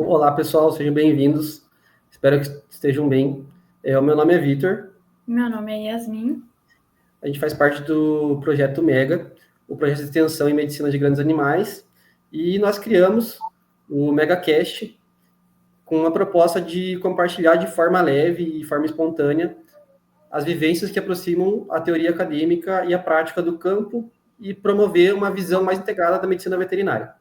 Olá, pessoal, sejam bem-vindos. Espero que estejam bem. O meu nome é Vitor. Meu nome é Yasmin. A gente faz parte do projeto MEGA, o projeto de extensão em medicina de grandes animais, e nós criamos o MegaCast com a proposta de compartilhar de forma leve e forma espontânea as vivências que aproximam a teoria acadêmica e a prática do campo e promover uma visão mais integrada da medicina veterinária.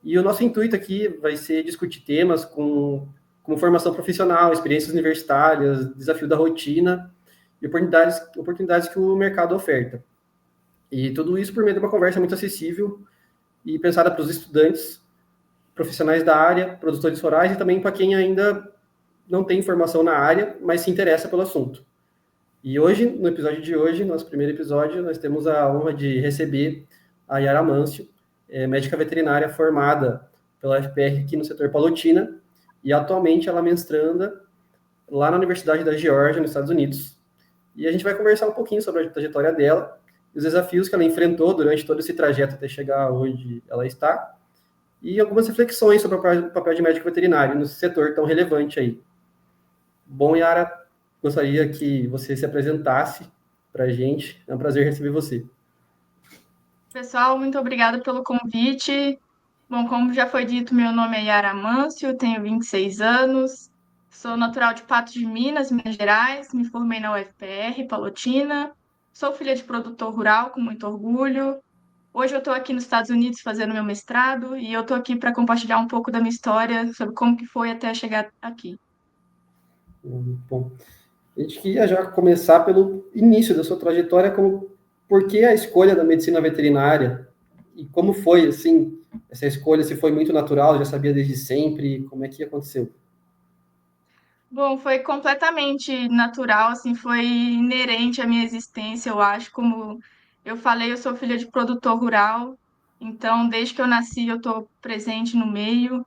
E o nosso intuito aqui vai ser discutir temas como formação profissional, experiências universitárias, desafio da rotina e oportunidades que o mercado oferta. E tudo isso por meio de uma conversa muito acessível e pensada para os estudantes, profissionais da área, produtores rurais e também para quem ainda não tem formação na área, mas se interessa pelo assunto. E hoje, no episódio de hoje, nosso primeiro episódio, nós temos a honra de receber a Yara Mâncio, médica veterinária formada pela UFPR aqui no setor Palotina, e atualmente ela mestranda lá na Universidade da Geórgia, nos Estados Unidos. E a gente vai conversar um pouquinho sobre a trajetória dela, os desafios que ela enfrentou durante todo esse trajeto até chegar onde ela está, e algumas reflexões sobre o papel de médico veterinário nesse setor tão relevante aí. Bom, Yara, gostaria que você se apresentasse para a gente. É um prazer receber você. Pessoal, muito obrigada pelo convite. Bom, como já foi dito, meu nome é Yara Mâncio, tenho 26 anos, sou natural de Patos de Minas, Minas Gerais, me formei na UFPR, Palotina, sou filha de produtor rural, com muito orgulho. Hoje eu estou aqui nos Estados Unidos fazendo meu mestrado e eu estou aqui para compartilhar um pouco da minha história sobre como que foi até chegar aqui. Bom, a gente queria já começar pelo início da sua trajetória, como por que a escolha da medicina veterinária e como foi, assim, essa escolha, se foi muito natural, já sabia desde sempre, como é que aconteceu? Bom, foi completamente natural, assim, foi inerente à minha existência, eu acho. Como eu falei, eu sou filha de produtor rural, então desde que eu nasci eu estou presente no meio,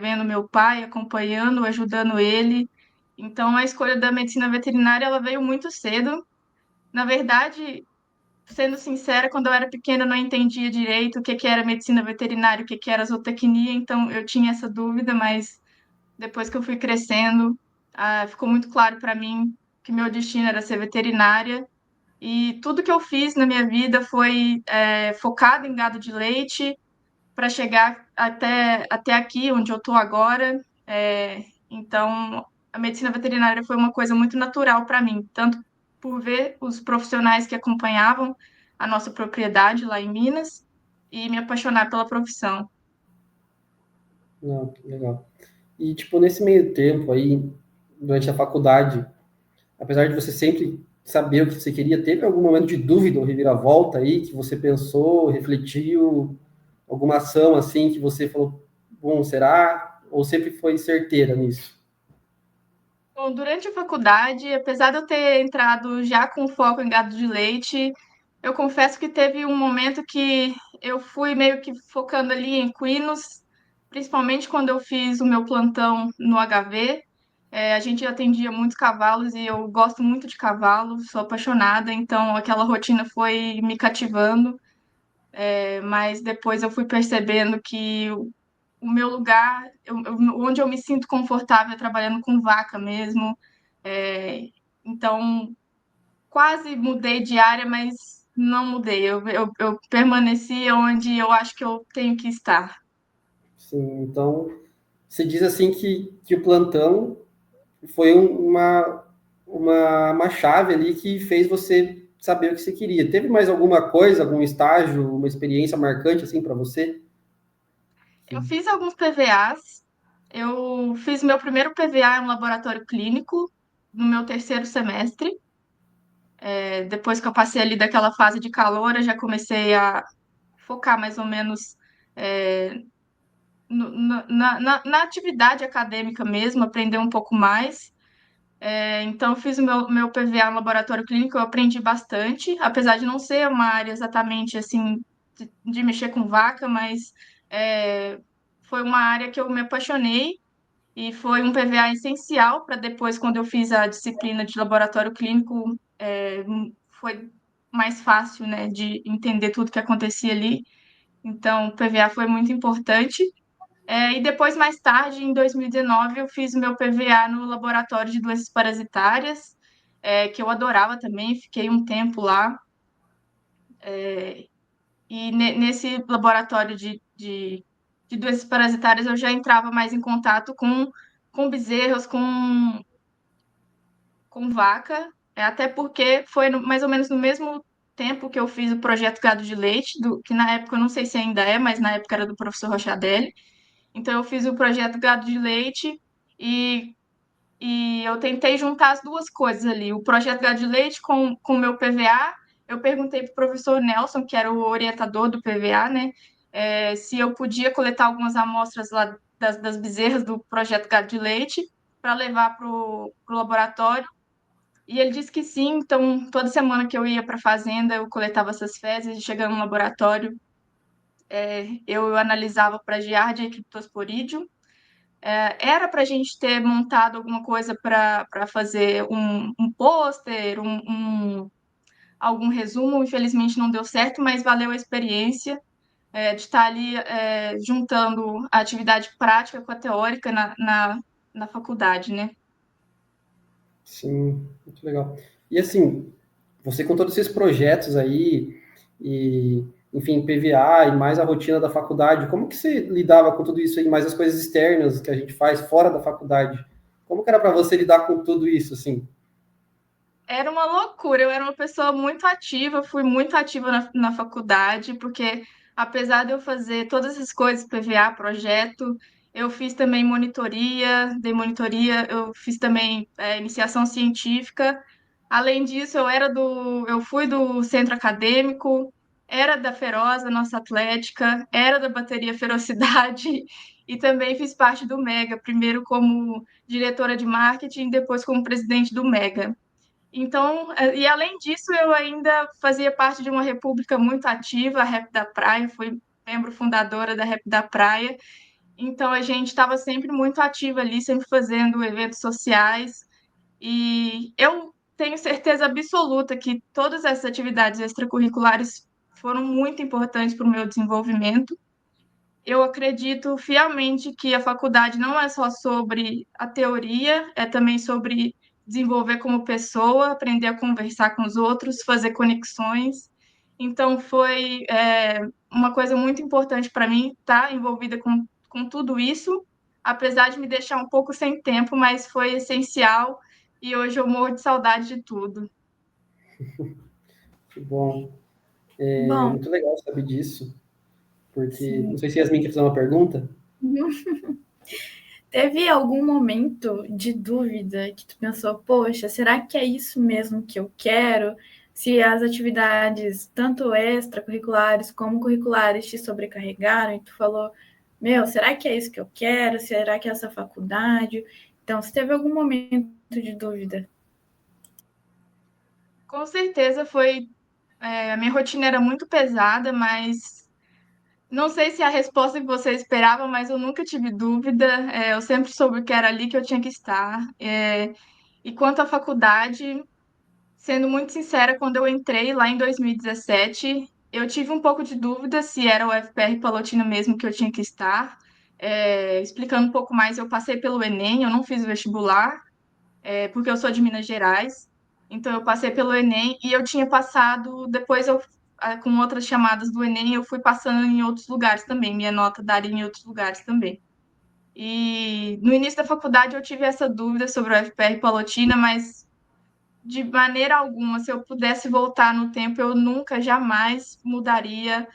vendo meu pai, acompanhando, ajudando ele. Então a escolha da medicina veterinária ela veio muito cedo. Na verdade, sendo sincera, quando eu era pequena eu não entendia direito o que que era medicina veterinária, o que que era zootecnia, então eu tinha essa dúvida, mas depois que eu fui crescendo, ficou muito claro para mim que meu destino era ser veterinária. E tudo que eu fiz na minha vida foi focado em gado de leite para chegar até aqui, onde eu estou agora. Então, a medicina veterinária foi uma coisa muito natural para mim, tanto por ver os profissionais que acompanhavam a nossa propriedade lá em Minas e me apaixonar pela profissão. Não, que legal. E, tipo, nesse meio tempo aí, durante a faculdade, apesar de você sempre saber o que você queria, teve algum momento de dúvida ou reviravolta aí, que você pensou, refletiu, alguma ação assim que você falou, bom, será? Ou sempre foi certeira nisso? Bom, durante a faculdade, apesar de eu ter entrado já com foco em gado de leite, eu confesso que teve um momento que eu fui meio que focando ali em equinos, principalmente quando eu fiz o meu plantão no HV. A gente atendia muitos cavalos e eu gosto muito de cavalo, sou apaixonada, então aquela rotina foi me cativando. Mas depois eu fui percebendo que o meu lugar, onde eu me sinto confortável é trabalhando com vaca mesmo. É, então, quase mudei de área, mas não mudei. Eu permaneci onde eu acho que eu tenho que estar. Sim, então, você diz assim que o plantão foi uma chave ali que fez você saber o que você queria. Teve mais alguma coisa, algum estágio, uma experiência marcante assim para você? Eu fiz alguns PVAs. Eu fiz meu primeiro PVA em um laboratório clínico no meu terceiro semestre. Depois que eu passei ali daquela fase de calor, eu já comecei a focar mais ou menos é, na atividade acadêmica mesmo, aprender um pouco mais. Então, eu fiz o meu PVA no laboratório clínico, eu aprendi bastante, apesar de não ser uma área exatamente assim de mexer com vaca, mas é, foi uma área que eu me apaixonei e foi um PVA essencial para depois, quando eu fiz a disciplina de laboratório clínico, foi mais fácil, né, de entender tudo que acontecia ali. Então, o PVA foi muito importante. E depois, mais tarde, em 2019, eu fiz o meu PVA no laboratório de doenças parasitárias, que eu adorava também, fiquei um tempo lá. E nesse laboratório de doenças parasitárias eu já entrava mais em contato com bezerros, com vaca, até porque foi mais ou menos no mesmo tempo que eu fiz o projeto Gado de Leite, que na época eu não sei se ainda é, mas na época era do professor Rochadelli. Então eu fiz o projeto Gado de Leite e, e eu tentei juntar as duas coisas ali, o projeto Gado de Leite com o meu PVA. Eu perguntei para o professor Nelson, que era o orientador do PVA, né, se eu podia coletar algumas amostras lá das bezerras do projeto Gado de Leite para levar para o laboratório. E ele disse que sim, então toda semana que eu ia para a fazenda, eu coletava essas fezes e chegando no laboratório, eu analisava para Giardia e Cryptosporidium. Era para a gente ter montado alguma coisa para fazer um pôster, algum resumo, infelizmente não deu certo, mas valeu a experiência de estar ali juntando a atividade prática com a teórica na faculdade, né? Sim, muito legal. E assim, você com todos esses projetos aí, e, enfim, PVA e mais a rotina da faculdade, como que você lidava com tudo isso aí, mais as coisas externas que a gente faz fora da faculdade? Como que era para você lidar com tudo isso, assim? Era uma loucura, eu era uma pessoa muito ativa, fui muito ativa na faculdade, porque apesar de eu fazer todas essas coisas, PVA, projeto, eu fiz também monitoria, dei monitoria, eu fiz também iniciação científica. Além disso, eu fui do centro acadêmico, era da Feroza, nossa atlética, era da bateria Ferocidade e também fiz parte do Mega, primeiro como diretora de marketing, depois como presidente do Mega. Então, e além disso, eu ainda fazia parte de uma república muito ativa, a Rap da Praia, fui membro fundadora da Rap da Praia. Então, a gente estava sempre muito ativa ali, sempre fazendo eventos sociais. E eu tenho certeza absoluta que todas essas atividades extracurriculares foram muito importantes para o meu desenvolvimento. Eu acredito fielmente que a faculdade não é só sobre a teoria, é também sobre desenvolver como pessoa, aprender a conversar com os outros, fazer conexões. Então, foi uma coisa muito importante para mim estar envolvida com tudo isso, apesar de me deixar um pouco sem tempo, mas foi essencial e hoje eu morro de saudade de tudo. Que bom. É Bom, muito legal saber disso, porque não sim. sei se Yasmin quer fazer uma pergunta. Teve algum momento de dúvida que tu pensou, poxa, será que é isso mesmo que eu quero? Se as atividades, tanto extracurriculares como curriculares, te sobrecarregaram e tu falou, meu, será que é isso que eu quero? Será que é essa faculdade? Então, se teve algum momento de dúvida. Com certeza foi. A minha rotina era muito pesada, mas não sei se é a resposta que você esperava, mas eu nunca tive dúvida. Eu sempre soube que era ali que eu tinha que estar. E quanto à faculdade, sendo muito sincera, quando eu entrei lá em 2017, eu tive um pouco de dúvida se era o FPR Palotina mesmo que eu tinha que estar. Explicando um pouco mais, eu passei pelo Enem, eu não fiz o vestibular, porque eu sou de Minas Gerais. Então, eu passei pelo Enem e eu tinha passado, depois com outras chamadas do Enem, eu fui passando em outros lugares também, minha nota daria em outros lugares também. E no início da faculdade eu tive essa dúvida sobre o FPR Palotina, mas de maneira alguma, se eu pudesse voltar no tempo, eu nunca, jamais mudaria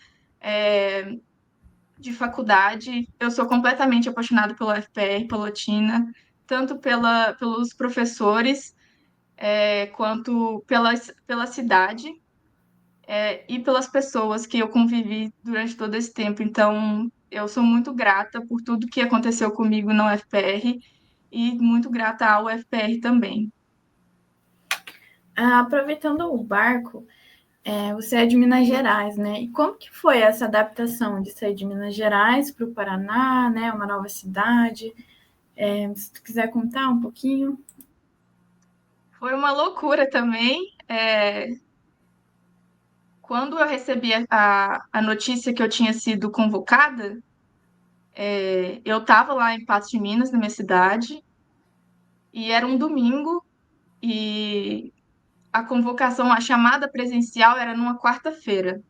de faculdade. Eu sou completamente apaixonada pelo FPR Palotina, tanto pelos professores, quanto pela cidade, e pelas pessoas que eu convivi durante todo esse tempo. Então, eu sou muito grata por tudo que aconteceu comigo na UFPR e muito grata ao UFPR também. Aproveitando o barco, você é de Minas Gerais, né? E como que foi essa adaptação de sair de Minas Gerais para o Paraná, né? Uma nova cidade. Se tu quiser contar um pouquinho. Foi uma loucura também. Quando eu recebi a notícia que eu tinha sido convocada, Eu estava lá em Patos de Minas, na minha cidade, e era um domingo, e a convocação, a chamada presencial era numa quarta-feira.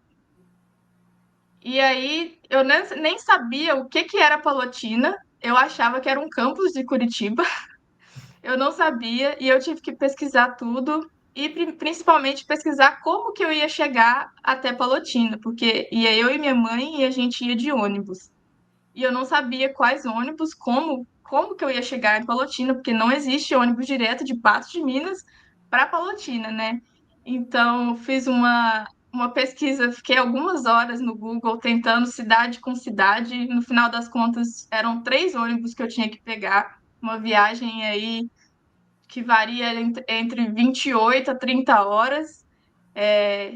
E aí eu nem sabia o que que era Palotina, eu achava que era um campus de Curitiba, eu não sabia, e eu tive que pesquisar tudo, e principalmente pesquisar como que eu ia chegar até Palotina, porque ia eu e minha mãe e a gente ia de ônibus. E eu não sabia quais ônibus, como que eu ia chegar em Palotina, porque não existe ônibus direto de Patos de Minas para Palotina, né? Então, eu fiz uma pesquisa, fiquei algumas horas no Google tentando cidade com cidade. No final das contas, eram 3 ônibus que eu tinha que pegar, uma viagem aí que varia entre 28 a 30 horas. É,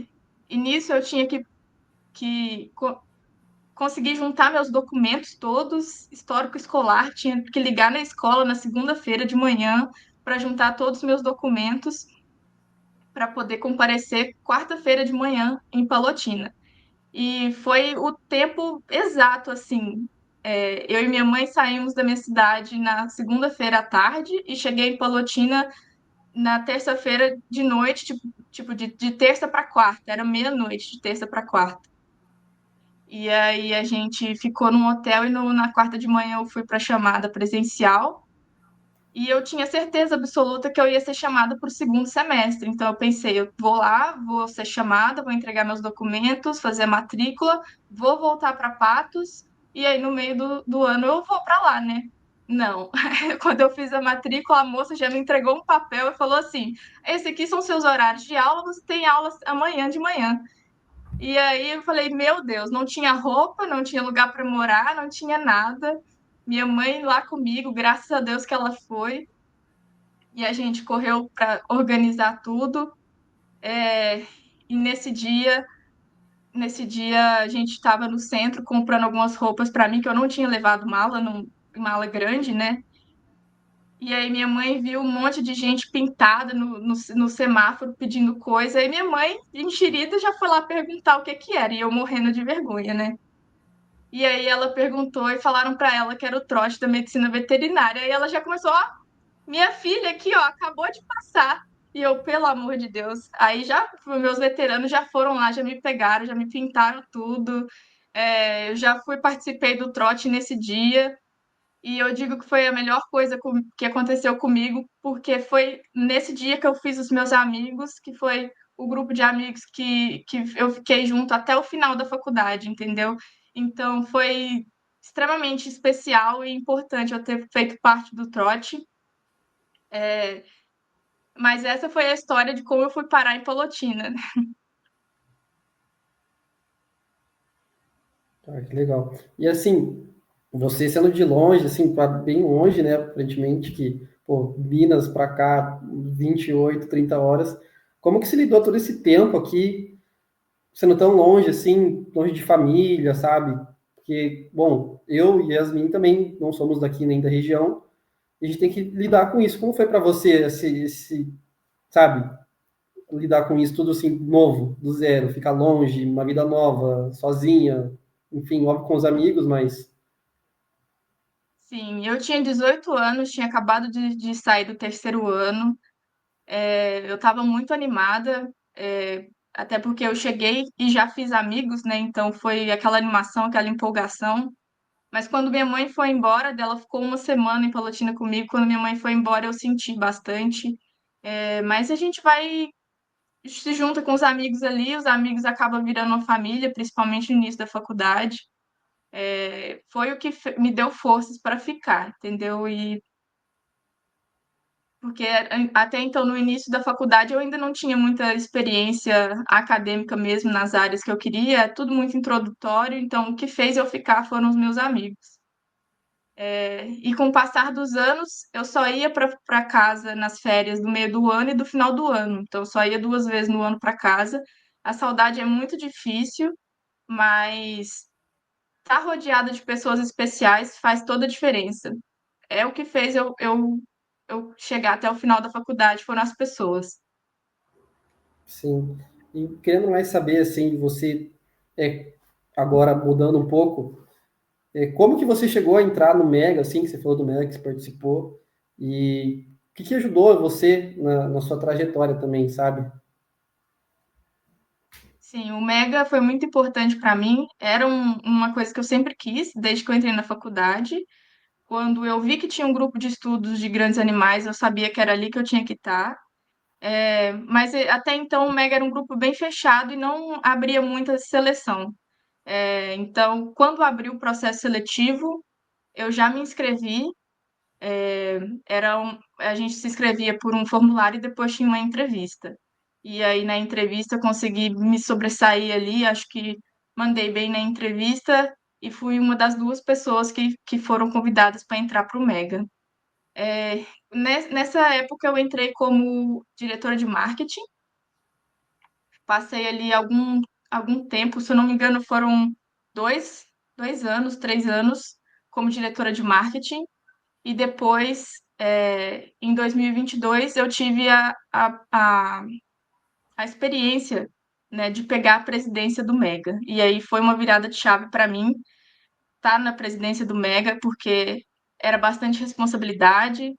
e nisso eu tinha que consegui juntar meus documentos todos, histórico escolar, tinha que ligar na escola na segunda-feira de manhã para juntar todos os meus documentos para poder comparecer quarta-feira de manhã em Palotina. E foi o tempo exato, assim. Eu e minha mãe saímos da minha cidade na segunda-feira à tarde e cheguei em Palotina na terça-feira de noite, tipo de terça para quarta, era meia-noite de terça para quarta. E aí a gente ficou num hotel e na quarta de manhã eu fui para a chamada presencial. E eu tinha certeza absoluta que eu ia ser chamada para o segundo semestre. Então eu pensei, eu vou lá, vou ser chamada, vou entregar meus documentos, fazer a matrícula, vou voltar para Patos e aí no meio do ano eu vou para lá, né? Não. Quando eu fiz a matrícula, a moça já me entregou um papel e falou assim: esse aqui são seus horários de aula, você tem aula amanhã de manhã. E aí eu falei, meu Deus, não tinha roupa, não tinha lugar para morar, não tinha nada. Minha mãe lá comigo, graças a Deus que ela foi. E a gente correu para organizar tudo. É, e nesse dia a gente estava no centro comprando algumas roupas para mim que eu não tinha levado mala, mala grande, né? E aí minha mãe viu um monte de gente pintada no semáforo pedindo coisa. E minha mãe, enxerida, já foi lá perguntar o que que era. E eu morrendo de vergonha, né? E aí ela perguntou e falaram para ela que era o trote da medicina veterinária. E ela já começou, ó, minha filha aqui, ó, acabou de passar. E eu, pelo amor de Deus. Aí já, meus veteranos já foram lá, já me pegaram, já me pintaram tudo. Eu já participei do trote nesse dia. E eu digo que foi a melhor coisa que aconteceu comigo, porque foi nesse dia que eu fiz os meus amigos, que foi o grupo de amigos que eu fiquei junto até o final da faculdade, entendeu? Então foi extremamente especial e importante eu ter feito parte do trote. É, mas essa foi a história de como eu fui parar em Palotina. Ah, que legal. E assim, você sendo de longe, assim, bem longe, né? Aparentemente que, pô, Minas para cá, 28, 30 horas. Como que se lidou todo esse tempo aqui, sendo tão longe, assim, longe de família, sabe? Porque, bom, eu e Yasmin também não somos daqui nem da região, e a gente tem que lidar com isso. Como foi para você sabe, lidar com isso tudo assim, novo, do zero, ficar longe, uma vida nova, sozinha, enfim, óbvio com os amigos, mas Sim, eu tinha 18 anos, tinha acabado de sair do terceiro ano. Eu estava muito animada, até porque eu cheguei e já fiz amigos, né? Então foi aquela animação, aquela empolgação. Mas quando minha mãe foi embora, dela ficou uma semana em Palotina comigo. Quando minha mãe foi embora, eu senti bastante. Mas a gente vai, se junta com os amigos ali, os amigos acabam virando uma família, principalmente no início da faculdade. Foi o que me deu forças para ficar, entendeu? E porque até então, no início da faculdade, eu ainda não tinha muita experiência acadêmica mesmo nas áreas que eu queria, é tudo muito introdutório, então o que fez eu ficar foram os meus amigos. E com o passar dos anos, eu só ia para casa nas férias do meio do ano e do final do ano, então eu só ia 2 vezes no ano para casa. A saudade é muito difícil, mas estar rodeada de pessoas especiais faz toda a diferença. É o que fez eu chegar até o final da faculdade, foram as pessoas. sim. E querendo mais saber, assim, você, agora mudando um pouco, Como que você chegou a entrar no Mega, assim, que você falou do Mega, que você participou, e o que ajudou você na sua trajetória também, sabe? Sim, o Mega foi muito importante para mim. Era uma coisa que eu sempre quis, desde que eu entrei na faculdade. Quando eu vi que tinha um grupo de estudos de grandes animais, eu sabia que era ali que eu tinha que estar. Mas até então o Mega era um grupo bem fechado e não abria muita seleção. Então, quando abriu o processo seletivo, eu já me inscrevi. A gente se inscrevia por um formulário e depois tinha uma entrevista. E aí na entrevista eu consegui me sobressair ali, acho que mandei bem na entrevista e fui uma das duas pessoas que foram convidadas para entrar para o Mega. Nessa época eu entrei como diretora de marketing, passei ali algum tempo, se eu não me engano foram dois, 2 anos, 3 anos como diretora de marketing. E depois, em 2022, eu tive a experiência, né, de pegar a presidência do Mega. E aí foi uma virada de chave para mim estar na presidência do Mega, porque era bastante responsabilidade.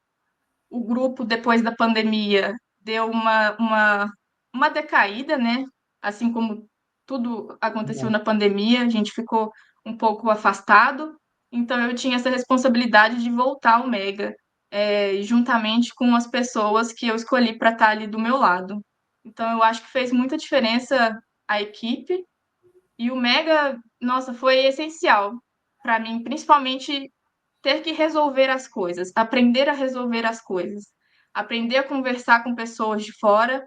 O grupo, depois da pandemia, deu uma decaída, né? Assim como tudo aconteceu na pandemia, a gente ficou um pouco afastado. Então, eu tinha essa responsabilidade de voltar ao Mega, juntamente com as pessoas que eu escolhi para estar ali do meu lado. Então, eu acho que fez muita diferença a equipe. E o Mega, nossa, foi essencial para mim, principalmente ter que resolver as coisas, aprender a resolver as coisas, aprender a conversar com pessoas de fora,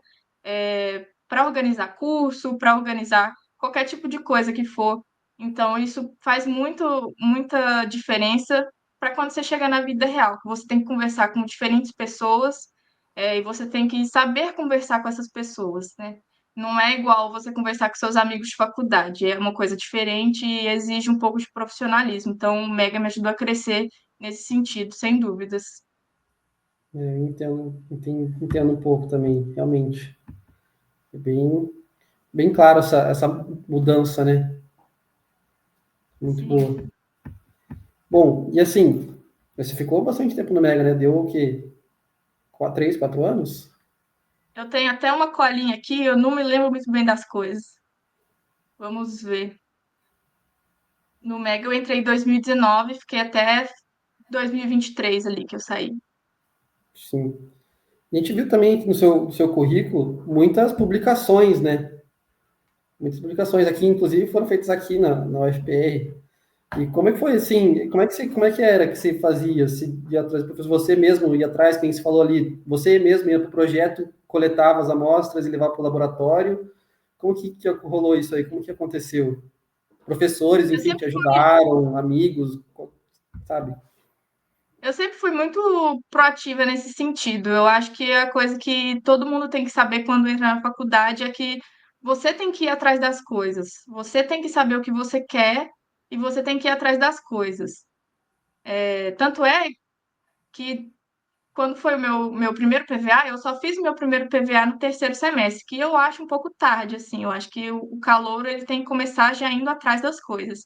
para organizar curso, para organizar qualquer tipo de coisa que for. Então, isso faz muita diferença para quando você chega na vida real. Você tem que conversar com diferentes pessoas, e você tem que saber conversar com essas pessoas, né? Não é igual você conversar com seus amigos de faculdade, é uma coisa diferente e exige um pouco de profissionalismo. Então, o Mega me ajudou a crescer nesse sentido, sem dúvidas. Eu entendo um pouco também, realmente. É bem claro essa mudança, né? Muito Sim. boa. Bom, e assim, você ficou bastante tempo no Mega, né? Deu o quê? 3, 4 anos? Eu tenho até uma colinha aqui, eu não me lembro muito bem das coisas. Vamos ver. No Mega eu entrei em 2019, fiquei até 2023 ali que eu saí. Sim. A gente viu também no seu currículo muitas publicações, né? Muitas publicações aqui, inclusive, foram feitas aqui na UFPR. E como é que foi assim? Como é que era que você fazia? Se ia atrás, porque você mesmo ia atrás, quem se falou ali, você mesmo ia para o projeto, coletava as amostras e levava para o laboratório. Como que rolou isso aí? Como que aconteceu? Professores, Eu enfim, te sempre ajudaram, amigos, sabe? Eu sempre fui muito proativa nesse sentido. Eu acho que a coisa que todo mundo tem que saber quando entra na faculdade é que você tem que ir atrás das coisas. Você tem que saber o que você quer e você tem que ir atrás das coisas. Tanto é que quando foi o meu primeiro PVA, eu só fiz o meu primeiro PVA no terceiro semestre, que eu acho um pouco tarde, assim. Eu acho que o calouro ele tem que começar já indo atrás das coisas.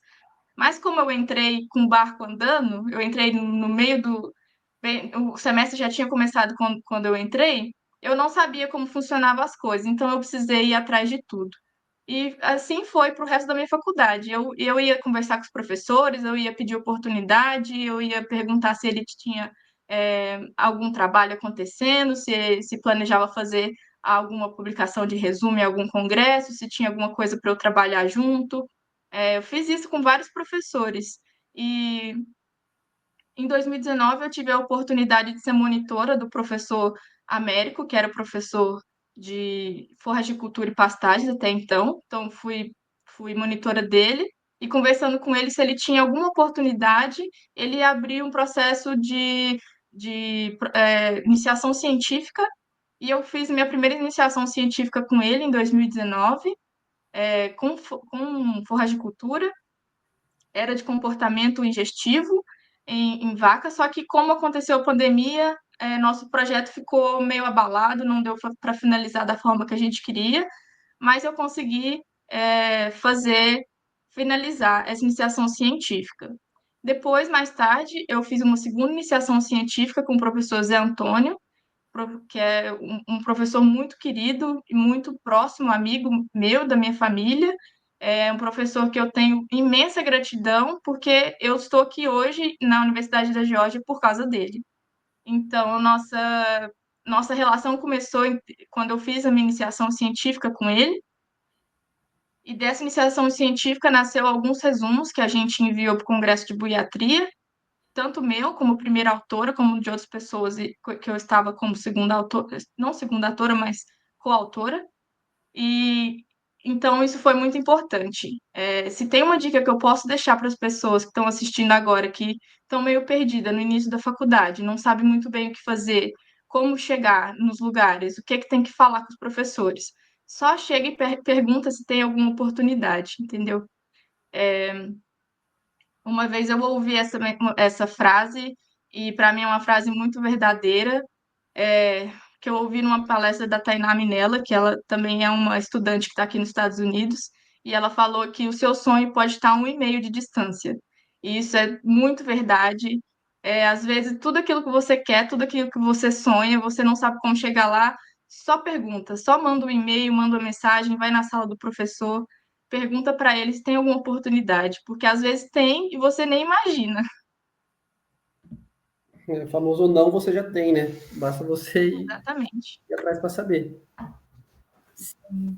Mas como eu entrei com o barco andando, eu entrei no meio do. O semestre já tinha começado quando eu entrei, eu não sabia como funcionavam as coisas, então eu precisei ir atrás de tudo. E assim foi para o resto da minha faculdade. Eu ia conversar com os professores, eu ia pedir oportunidade, eu ia perguntar se ele tinha algum trabalho acontecendo, se planejava fazer alguma publicação de resumo em algum congresso, se tinha alguma coisa para eu trabalhar junto. Eu fiz isso com vários professores. E em 2019 eu tive a oportunidade de ser monitora do professor Américo, que era professor de forragicultura e pastagens até então. Então fui monitora dele e conversando com ele se ele tinha alguma oportunidade, ele abriu um processo de iniciação científica e eu fiz minha primeira iniciação científica com ele em 2019, com forragicultura, era de comportamento ingestivo em vaca, só que como aconteceu a pandemia, nosso projeto ficou meio abalado, não deu para finalizar da forma que a gente queria, mas eu consegui finalizar essa iniciação científica. Depois, mais tarde, eu fiz uma segunda iniciação científica com o professor Zé Antônio, que é um professor muito querido e muito próximo, amigo meu, da minha família. É um professor que eu tenho imensa gratidão, porque eu estou aqui hoje na Universidade da Geórgia por causa dele. Então, nossa relação começou quando eu fiz a minha iniciação científica com ele, e dessa iniciação científica nasceu alguns resumos que a gente enviou para o Congresso de Buiatria, tanto meu como primeira autora, como de outras pessoas que eu estava como segunda autora, não segunda autora, mas coautora. E então isso foi muito importante. Se tem uma dica que eu posso deixar para as pessoas que estão assistindo agora, que estão meio perdidas no início da faculdade, não sabem muito bem o que fazer, como chegar nos lugares, o que é que tem que falar com os professores. Só chega e pergunta se tem alguma oportunidade, entendeu? Uma vez eu ouvi essa frase, e para mim é uma frase muito verdadeira, que eu ouvi numa palestra da Tainá Minella, que ela também é uma estudante que está aqui nos Estados Unidos, e ela falou que o seu sonho pode estar a 1,5 de distância. E isso é muito verdade. Às vezes, tudo aquilo que você quer, tudo aquilo que você sonha, você não sabe como chegar lá, só pergunta, só manda um e-mail, manda uma mensagem, vai na sala do professor, pergunta para ele se tem alguma oportunidade, porque às vezes tem e você nem imagina. O famoso não você já tem, né? Basta você Exatamente. ir atrás para saber. Sim.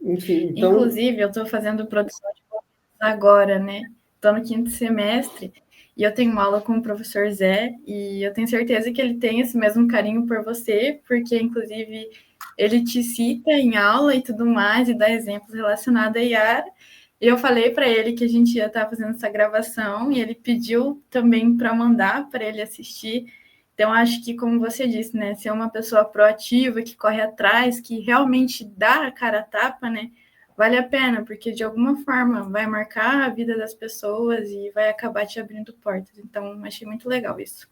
Enfim, então, Inclusive, eu estou fazendo produção de conteúdo agora, né? Estou no 5º semestre e eu tenho uma aula com o professor Zé e eu tenho certeza que ele tem esse mesmo carinho por você, porque, inclusive, ele te cita em aula e tudo mais e dá exemplos relacionados a Yara. E eu falei para ele que a gente ia estar fazendo essa gravação e ele pediu também para mandar para ele assistir. Então, acho que, como você disse, né, ser uma pessoa proativa, que corre atrás, que realmente dá a cara a tapa, né, vale a pena, porque de alguma forma vai marcar a vida das pessoas e vai acabar te abrindo portas. Então, achei muito legal isso.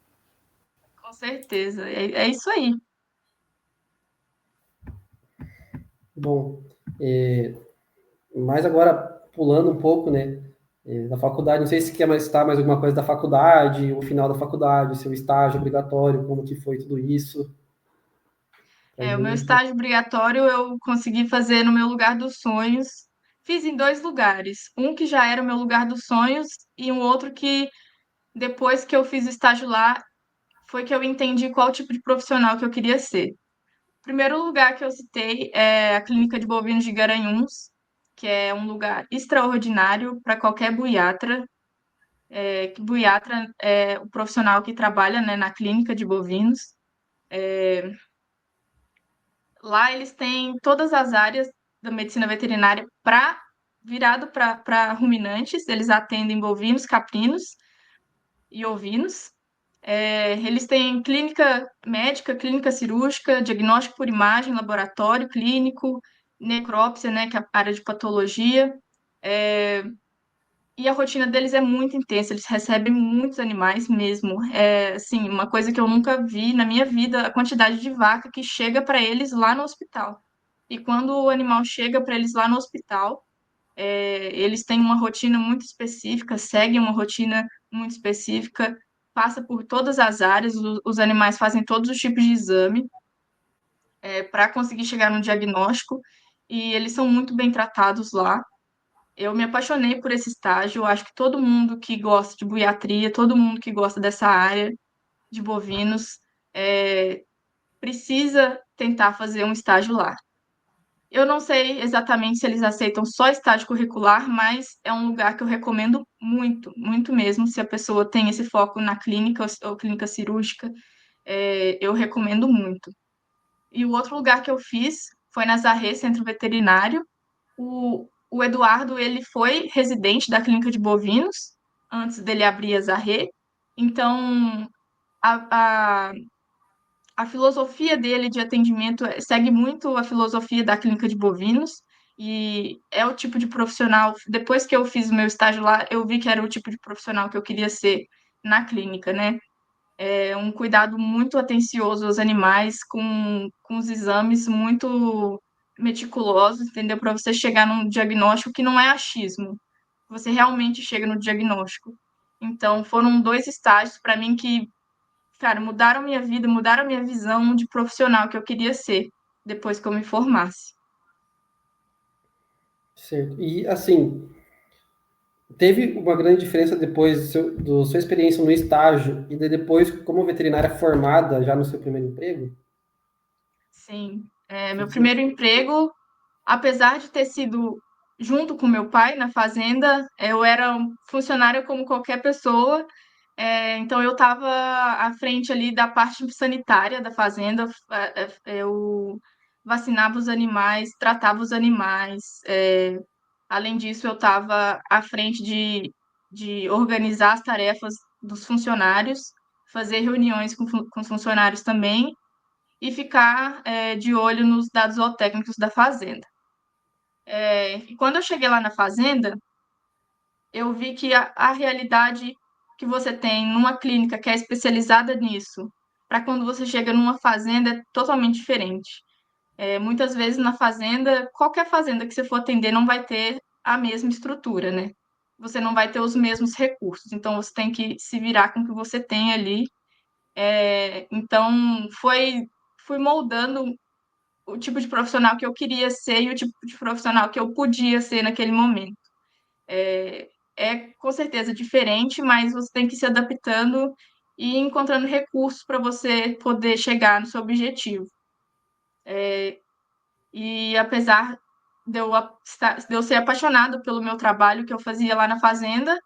Com certeza. É isso aí. bom, mas agora pulando um pouco, né, da faculdade, não sei se quer mais citar mais alguma coisa da faculdade, o final da faculdade, seu estágio obrigatório, como que foi tudo isso pra O meu gente. estágio obrigatório eu consegui fazer no meu lugar dos sonhos. Fiz em 2 lugares. Um que já era o meu lugar dos sonhos e um outro que, depois que eu fiz o estágio lá, foi que eu entendi qual tipo de profissional que eu queria ser. O primeiro lugar que eu citei é a Clínica de Bovinos de Garanhuns, que é um lugar extraordinário para qualquer buiatra. Que buiatra é o profissional que trabalha, né, na clínica de bovinos. Lá eles têm todas as áreas da medicina veterinária virado para ruminantes. Eles atendem bovinos, caprinos e ovinos. Eles têm clínica médica, clínica cirúrgica, diagnóstico por imagem, laboratório clínico, necrópsia, né, que é a área de patologia. E a rotina deles é muito intensa, eles recebem muitos animais mesmo. É, assim, uma coisa que eu nunca vi na minha vida, a quantidade de vaca que chega para eles lá no hospital. E quando o animal chega para eles lá no hospital, eles têm uma rotina muito específica, seguem uma rotina muito específica, passa por todas as áreas, os animais fazem todos os tipos de exame, para conseguir chegar no diagnóstico, e eles são muito bem tratados lá. Eu me apaixonei por esse estágio. Eu acho que todo mundo que gosta de buiatria, todo mundo que gosta dessa área de bovinos, precisa tentar fazer um estágio lá. Eu não sei exatamente se eles aceitam só estágio curricular, mas é um lugar que eu recomendo muito, muito mesmo. Se a pessoa tem esse foco na clínica ou clínica cirúrgica, eu recomendo muito. E o outro lugar que eu fiz foi na Zarré, Centro Veterinário. O Eduardo, ele foi residente da clínica de bovinos antes dele abrir a Zarré. Então, a, a, a filosofia dele de atendimento segue muito a filosofia da clínica de bovinos, e é o tipo de profissional. Depois que eu fiz o meu estágio lá, eu vi que era o tipo de profissional que eu queria ser na clínica, né? Um cuidado muito atencioso aos animais, com os exames muito meticulosos, entendeu? Para você chegar num diagnóstico que não é achismo. Você realmente chega no diagnóstico. Então, foram 2 estágios para mim que, cara, mudaram minha vida, mudaram minha visão de profissional que eu queria ser depois que eu me formasse. Certo. E, assim, teve uma grande diferença depois do sua experiência no estágio e depois como veterinária formada já no seu primeiro emprego? Sim, meu primeiro emprego, apesar de ter sido junto com meu pai na fazenda, eu era funcionária como qualquer pessoa. Então eu estava à frente ali da parte sanitária da fazenda. Eu vacinava os animais, tratava os animais. Além disso, eu estava à frente de organizar as tarefas dos funcionários, fazer reuniões com os funcionários também e ficar de olho nos dados zootécnicos da fazenda. E quando eu cheguei lá na fazenda, eu vi que a realidade que você tem numa clínica que é especializada nisso, para quando você chega numa fazenda, é totalmente diferente. Muitas vezes na fazenda, qualquer fazenda que você for atender não vai ter a mesma estrutura, né? Você não vai ter os mesmos recursos, então você tem que se virar com o que você tem ali. Então, fui moldando o tipo de profissional que eu queria ser e o tipo de profissional que eu podia ser naquele momento. É com certeza diferente, mas você tem que ir se adaptando e encontrando recursos para você poder chegar no seu objetivo. E apesar de eu ser apaixonada pelo meu trabalho que eu fazia lá na fazenda,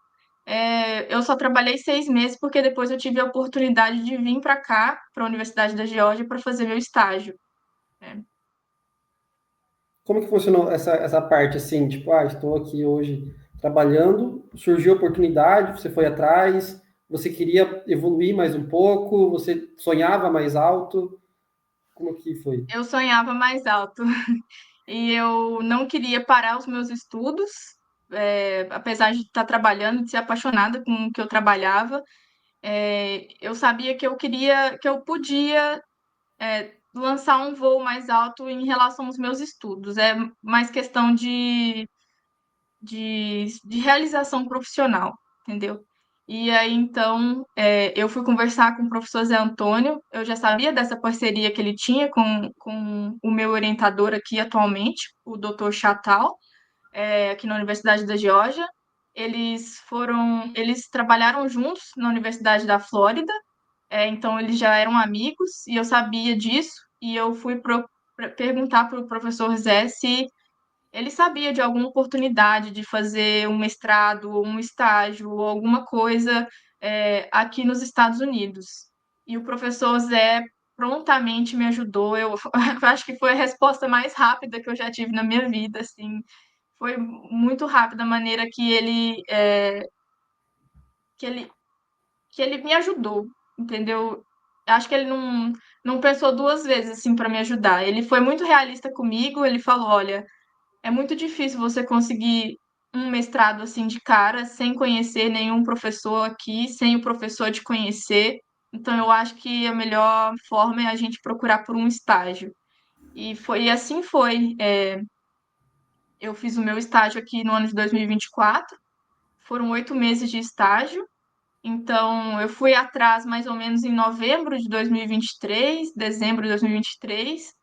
eu só trabalhei 6 meses porque depois eu tive a oportunidade de vir para cá, para a Universidade da Geórgia, para fazer meu estágio. Como que funcionou essa parte, assim, tipo, estou aqui hoje trabalhando, surgiu a oportunidade, você foi atrás, você queria evoluir mais um pouco, você sonhava mais alto, como que foi? Eu sonhava mais alto e eu não queria parar os meus estudos, apesar de estar trabalhando, de ser apaixonada com o que eu trabalhava. Eu sabia que eu queria, que eu podia lançar um voo mais alto em relação aos meus estudos. É mais questão de realização profissional, entendeu? E aí, então, eu fui conversar com o professor Zé Antônio, eu já sabia dessa parceria que ele tinha com o meu orientador aqui atualmente, o Dr. Chatal, aqui na Universidade da Geórgia. Eles trabalharam juntos na Universidade da Flórida, então eles já eram amigos e eu sabia disso, e eu fui perguntar para o professor Zé se ele sabia de alguma oportunidade de fazer um mestrado, ou um estágio, ou alguma coisa aqui nos Estados Unidos. E o professor Zé prontamente me ajudou. Eu acho que foi a resposta mais rápida que eu já tive na minha vida, assim. Foi muito rápida a maneira que ele, que ele me ajudou, entendeu? Acho que ele não pensou 2 vezes assim para me ajudar. Ele foi muito realista comigo. Ele falou: olha, é muito difícil você conseguir um mestrado assim de cara, sem conhecer nenhum professor aqui, sem o professor te conhecer. Então, eu acho que a melhor forma é a gente procurar por um estágio. E assim foi. Eu fiz o meu estágio aqui no ano de 2024. Foram 8 meses de estágio. Então, eu fui atrás mais ou menos em novembro de 2023, dezembro de 2023.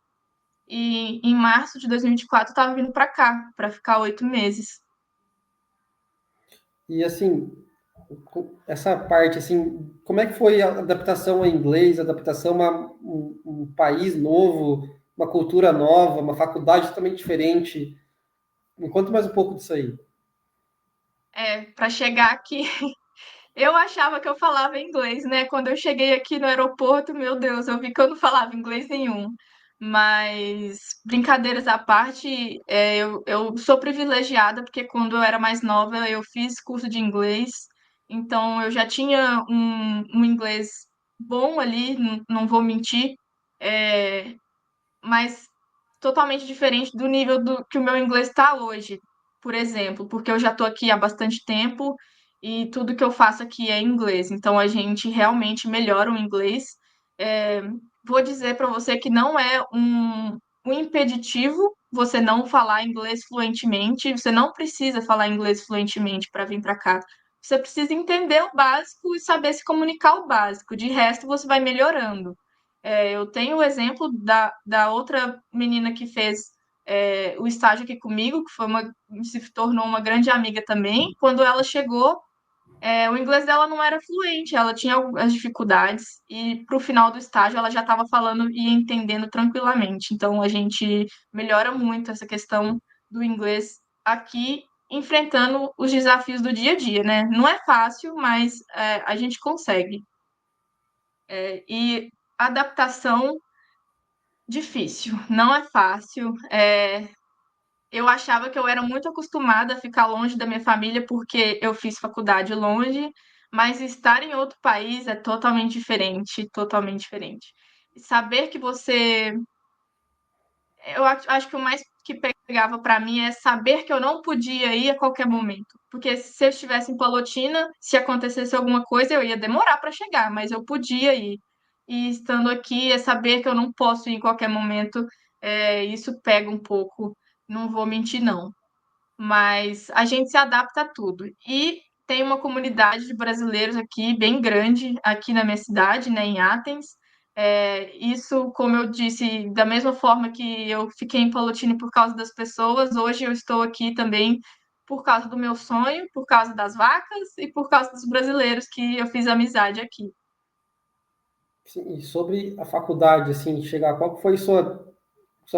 E em março de 2024 eu estava vindo para cá, para ficar 8 meses. E, assim, essa parte, assim, como é que foi a adaptação ao inglês, a adaptação a um país novo, uma cultura nova, uma faculdade totalmente diferente? Me conta mais um pouco disso aí. Para chegar aqui, eu achava que eu falava inglês, né? Quando eu cheguei aqui no aeroporto, meu Deus, eu vi que eu não falava inglês nenhum. Mas, brincadeiras à parte, eu sou privilegiada, porque quando eu era mais nova, eu fiz curso de inglês, então eu já tinha um inglês bom ali, não vou mentir, é, mas totalmente diferente do nível do que o meu inglês está hoje, por exemplo, porque eu já estou aqui há bastante tempo e tudo que eu faço aqui é em inglês, então a gente realmente melhora o inglês. É, vou dizer para você que não é um impeditivo você não falar inglês fluentemente, você não precisa falar inglês fluentemente para vir para cá. Você precisa entender o básico e saber se comunicar o básico. De resto, você vai melhorando. Eu tenho o exemplo da outra menina que fez o estágio aqui comigo, que se tornou uma grande amiga também. Quando ela chegou, o inglês dela não era fluente, ela tinha algumas dificuldades, e para o final do estágio ela já estava falando e entendendo tranquilamente. Então a gente melhora muito essa questão do inglês aqui, enfrentando os desafios do dia a dia, né? Não é fácil, mas a gente consegue. E adaptação difícil, não é fácil. Eu achava que eu era muito acostumada a ficar longe da minha família porque eu fiz faculdade longe, mas estar em outro país é totalmente diferente, totalmente diferente. E saber que você. Eu acho que o mais que pegava para mim é saber que eu não podia ir a qualquer momento. Porque se eu estivesse em Palotina, se acontecesse alguma coisa, eu ia demorar para chegar, mas eu podia ir. E estando aqui, é saber que eu não posso ir em qualquer momento, isso pega um pouco, não vou mentir, não, mas a gente se adapta a tudo. E tem uma comunidade de brasileiros aqui bem grande, aqui na minha cidade, né, em Athens. Isso, como eu disse, da mesma forma que eu fiquei em Palotine por causa das pessoas, hoje eu estou aqui também por causa do meu sonho, por causa das vacas e por causa dos brasileiros que eu fiz amizade aqui. Sim, e sobre a faculdade, assim, chegar, qual foi sua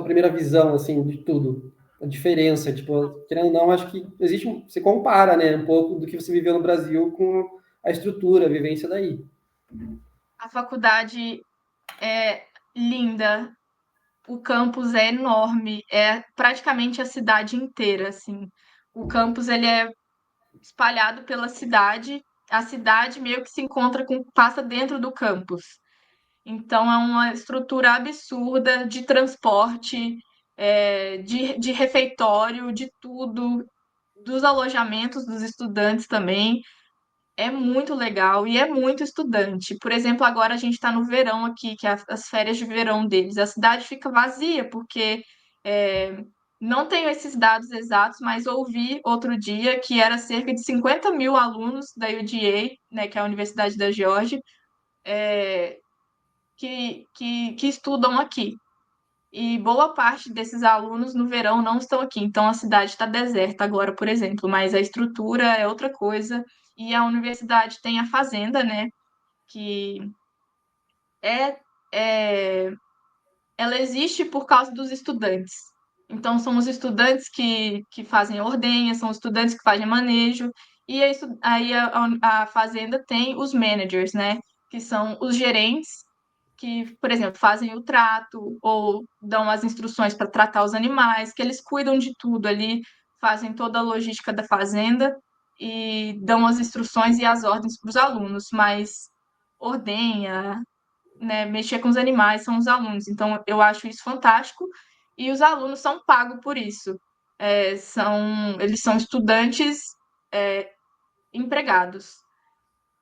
primeira visão, assim, de tudo? A diferença, tipo, querendo ou não, acho que existe, você compara, né, um pouco do que você viveu no Brasil com a estrutura, a vivência daí. A faculdade é linda, o campus é enorme, é praticamente a cidade inteira, assim. O campus ele é espalhado pela cidade, a cidade meio que se encontra com, passa dentro do campus. Então é uma estrutura absurda de transporte, de refeitório, de tudo, dos alojamentos dos estudantes também. É muito legal e é muito estudante. Por exemplo, agora a gente está no verão aqui, que é as férias de verão deles. A cidade fica vazia, porque é, não tenho esses dados exatos, mas ouvi outro dia que era cerca de 50 mil alunos da UGA, né, que é a Universidade da Geórgia, que estudam aqui. E boa parte desses alunos no verão não estão aqui. Então a cidade está deserta agora, por exemplo, mas a estrutura é outra coisa. E a universidade tem a fazenda, né? Que é, é ela existe por causa dos estudantes. Então, são os estudantes que fazem a ordenha, são os estudantes que fazem manejo, e aí a fazenda tem os managers, né? Que são os gerentes que, por exemplo, fazem o trato ou dão as instruções para tratar os animais, que eles cuidam de tudo ali, fazem toda a logística da fazenda e dão as instruções e as ordens para os alunos, mas ordenha, né, mexer com os animais são os alunos. Então, eu acho isso fantástico. E os alunos são pagos por isso. Eles são estudantes empregados.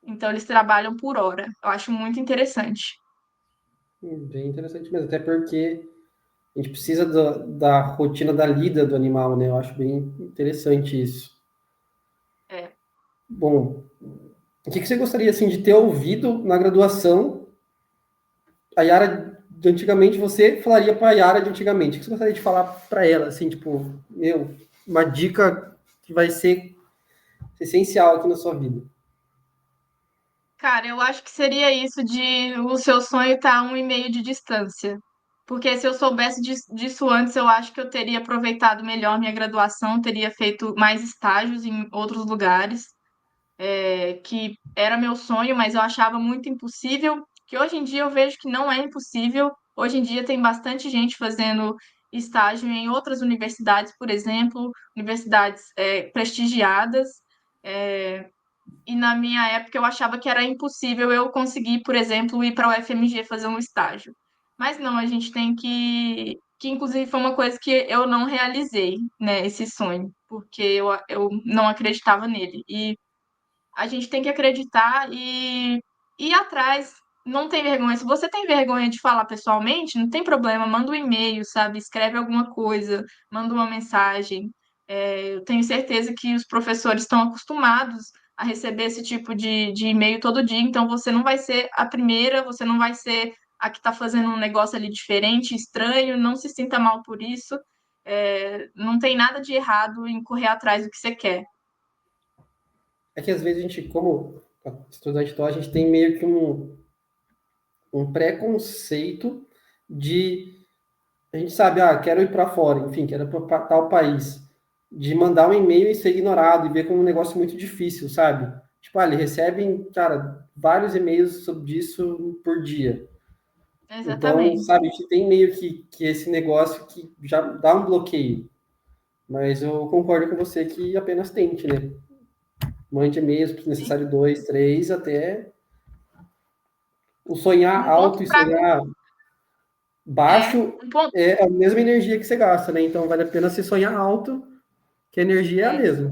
Então, eles trabalham por hora. Eu acho muito interessante. Bem interessante mesmo, até porque a gente precisa da rotina da lida do animal, né? Eu acho bem interessante isso. É. Bom, o que você gostaria, assim, de ter ouvido na graduação? A Yara de antigamente, você falaria para a Yara de antigamente. O que você gostaria de falar para ela, assim, tipo, uma dica que vai ser essencial aqui na sua vida? Cara, eu acho que seria isso de o seu sonho estar a 1,5 de distância. Porque se eu soubesse disso antes, eu acho que eu teria aproveitado melhor minha graduação, teria feito mais estágios em outros lugares. Que era meu sonho, mas eu achava muito impossível, que hoje em dia eu vejo que não é impossível. Hoje em dia tem bastante gente fazendo estágio em outras universidades, por exemplo, universidades prestigiadas, e na minha época eu achava que era impossível eu conseguir, por exemplo, ir para o UFMG fazer um estágio. Mas não, a gente tem que inclusive foi uma coisa que eu não realizei, né, esse sonho, porque eu não acreditava nele. E a gente tem que acreditar e ir atrás. Não tem vergonha. Se você tem vergonha de falar pessoalmente, não tem problema. Manda um e-mail, sabe? Escreve alguma coisa, manda uma mensagem. Eu tenho certeza que os professores estão acostumados a receber esse tipo de e-mail todo dia, então você não vai ser a primeira, você não vai ser a que está fazendo um negócio ali diferente, estranho, não se sinta mal por isso. Não tem nada de errado em correr atrás do que você quer. É que às vezes a gente, como estudante, a gente tem meio que um preconceito de a gente sabe, quero ir para fora, enfim, quero ir para tal país, de mandar um e-mail e ser ignorado e ver como um negócio muito difícil, sabe? Tipo, eles recebem, cara, vários e-mails sobre isso por dia. Então, Exatamente. sabe, a gente tem meio que esse negócio que já dá um bloqueio. Mas eu concordo com você que apenas tente, né? Mande e-mails, se Sim. necessário, 2, 3, até o sonhar Um ponto alto e fraco sonhar baixo um ponto, é a mesma energia que você gasta, né? Então vale a pena se sonhar alto, que a energia é a é, mesma.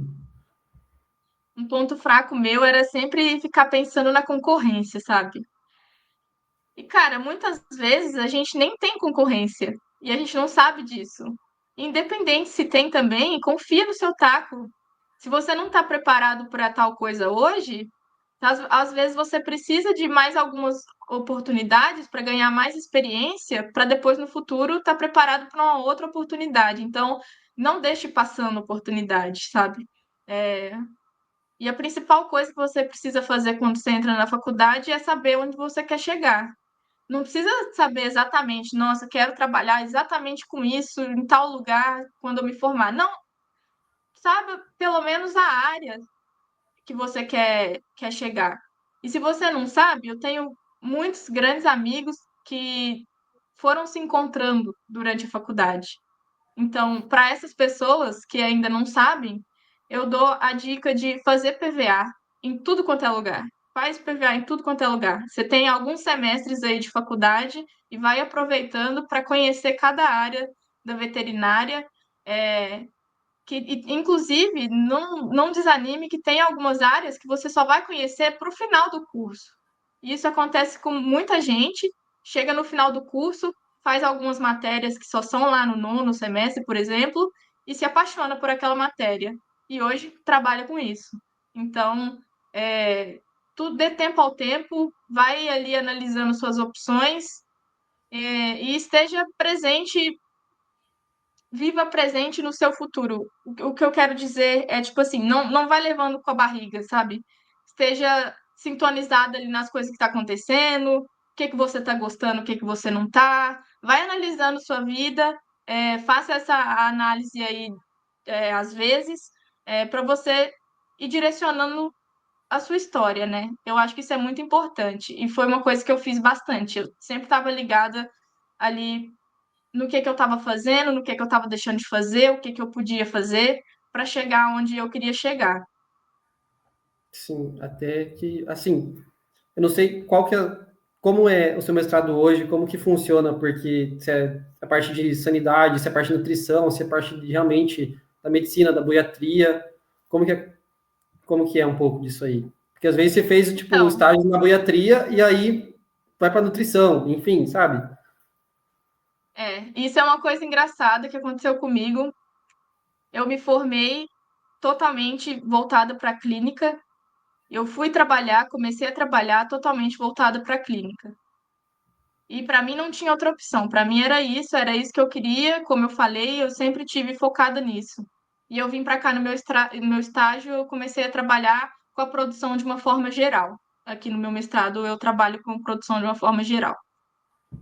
um ponto fraco meu era sempre ficar pensando na concorrência, sabe? E, cara, muitas vezes a gente nem tem concorrência e a gente não sabe disso. Independente se tem também, confia no seu taco. Se você não está preparado para tal coisa hoje, às vezes você precisa de mais algumas oportunidades para ganhar mais experiência, para depois no futuro estar preparado para uma outra oportunidade. Então, não deixe passando oportunidade, sabe? É, E a principal coisa que você precisa fazer quando você entra na faculdade é saber onde você quer chegar. Não precisa saber exatamente, nossa, quero trabalhar exatamente com isso em tal lugar quando eu me formar. Não, sabe pelo menos a área que você quer chegar. E se você não sabe, eu tenho muitos grandes amigos que foram se encontrando durante a faculdade. Então, para essas pessoas que ainda não sabem, eu dou a dica de fazer PVA em tudo quanto é lugar. Faz PVA em tudo quanto é lugar. Você tem alguns semestres aí de faculdade e vai aproveitando para conhecer cada área da veterinária. É, inclusive, não desanime que tem algumas áreas que você só vai conhecer para o final do curso. E isso acontece com muita gente, chega no final do curso, faz algumas matérias que só são lá no nono semestre, por exemplo, e se apaixona por aquela matéria. E hoje trabalha com isso. Então, tudo dê tempo ao tempo, vai ali analisando suas opções, e esteja presente, viva presente no seu futuro. O que eu quero dizer é, tipo assim, não vai levando com a barriga, sabe? Esteja sintonizada ali nas coisas que está acontecendo, o que você está gostando, o que você não está. Vai analisando sua vida, faça essa análise aí, às vezes, para você ir direcionando a sua história, né? Eu acho que isso é muito importante. E foi uma coisa que eu fiz bastante. Eu sempre estava ligada ali no que eu estava fazendo, no que eu estava deixando de fazer, o que eu podia fazer para chegar onde eu queria chegar. Sim, até que, assim, eu não sei como é o seu mestrado hoje, como que funciona, porque se é a parte de sanidade, se é a parte de nutrição, se é a parte de, realmente da medicina, da boiatria, como que é um pouco disso aí? Porque às vezes você fez, tipo, Então, estágio na boiatria e aí vai para nutrição, enfim, sabe? isso é uma coisa engraçada que aconteceu comigo. Eu me formei totalmente voltada para a clínica. Eu fui trabalhar, comecei a trabalhar totalmente voltada para a clínica. E para mim não tinha outra opção. Para mim era isso que eu queria. Como eu falei, eu sempre tive focada nisso. E eu vim para cá no meu estágio, eu comecei a trabalhar com a produção de uma forma geral. Aqui no meu mestrado, eu trabalho com produção de uma forma geral.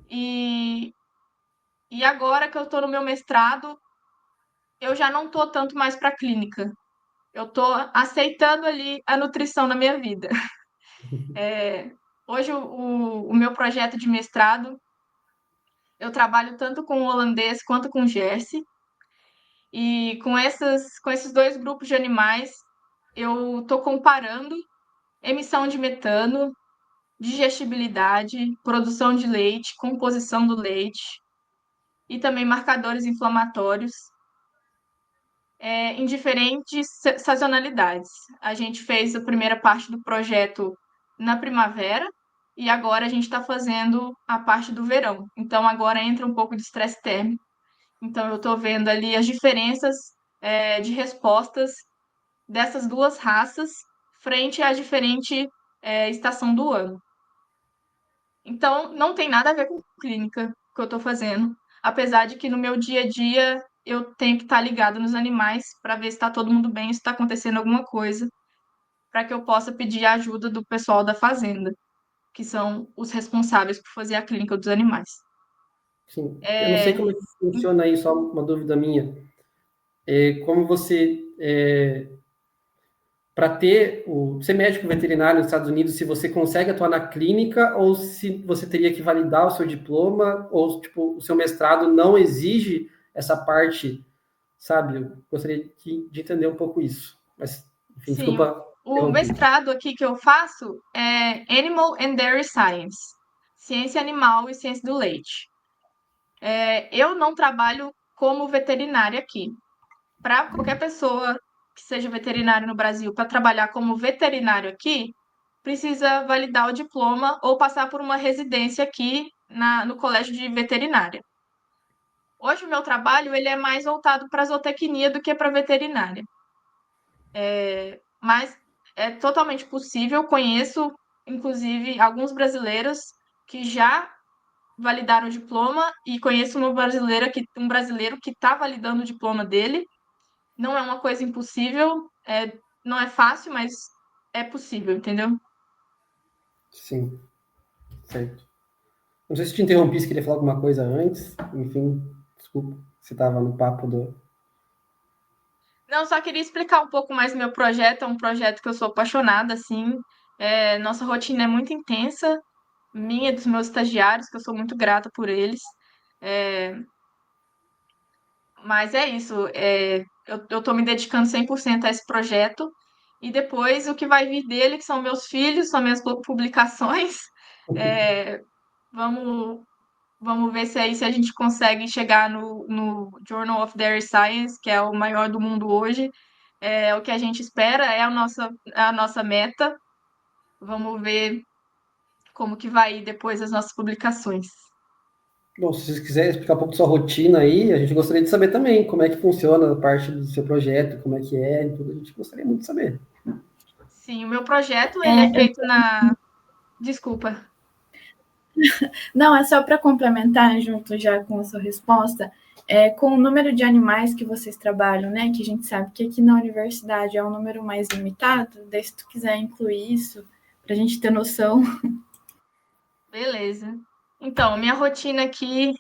E, e agora que eu estou no meu mestrado, eu já não estou tanto mais para a clínica. Eu estou aceitando ali a nutrição na minha vida. Hoje, o meu projeto de mestrado, eu trabalho tanto com o holandês quanto com o Jersey. E com esses dois grupos de animais, eu estou comparando emissão de metano, digestibilidade, produção de leite, composição do leite e também marcadores inflamatórios em diferentes sazonalidades. A gente fez a primeira parte do projeto na primavera e agora a gente está fazendo a parte do verão. Então agora entra um pouco de estresse térmico. Então eu estou vendo ali as diferenças de respostas dessas duas raças frente à diferente estação do ano. Então, não tem nada a ver com clínica que eu estou fazendo, apesar de que no meu dia a dia eu tenho que estar ligada nos animais para ver se está todo mundo bem, se está acontecendo alguma coisa, para que eu possa pedir a ajuda do pessoal da fazenda, que são os responsáveis por fazer a clínica dos animais. Sim. Eu não sei como é que funciona aí, só uma dúvida minha. Como você, para ser médico veterinário nos Estados Unidos, se você consegue atuar na clínica ou se você teria que validar o seu diploma ou, tipo, o seu mestrado não exige essa parte, sabe? Eu gostaria de entender um pouco isso. Mas, enfim, Sim, desculpa o interromper. mestrado aqui que eu faço é Animal and Dairy Science, ciência animal e ciência do leite. Eu não trabalho como veterinária aqui. Para qualquer pessoa que seja veterinário no Brasil, para trabalhar como veterinário aqui, precisa validar o diploma ou passar por uma residência aqui no colégio de veterinária. Hoje o meu trabalho ele é mais voltado para zootecnia do que para veterinária. Mas é totalmente possível. Conheço, inclusive, alguns brasileiros que já validaram o diploma e conheço um brasileiro que está validando o diploma dele. Não é uma coisa impossível, não é fácil, mas é possível, entendeu? Sim, certo. Não sei se te interrompi, se queria falar alguma coisa antes. Enfim, desculpa, você estava no papo do. Não, só queria explicar um pouco mais do meu projeto. É um projeto que eu sou apaixonada, assim. Nossa rotina é muito intensa, minha e dos meus estagiários, que eu sou muito grata por eles. É, mas é isso. Eu tô me dedicando 100% a esse projeto. E depois o que vai vir dele, que são meus filhos, são minhas publicações. É, vamos, vamos ver se a gente consegue chegar no Journal of Dairy Science, que é o maior do mundo hoje. É o que a gente espera, é a nossa meta. Vamos ver como que vai ir depois as nossas publicações. Bom, se vocês quiserem explicar um pouco da sua rotina aí, a gente gostaria de saber também como é que funciona a parte do seu projeto, como é que é, e tudo. A gente gostaria muito de saber. Sim, o meu projeto ele é É, feito na. Desculpa. não, é só para complementar, junto já com a sua resposta, com o número de animais que vocês trabalham, né? Que a gente sabe que aqui na universidade é um número mais limitado, daí se tu quiser incluir isso, para a gente ter noção. Beleza. Então, minha rotina aqui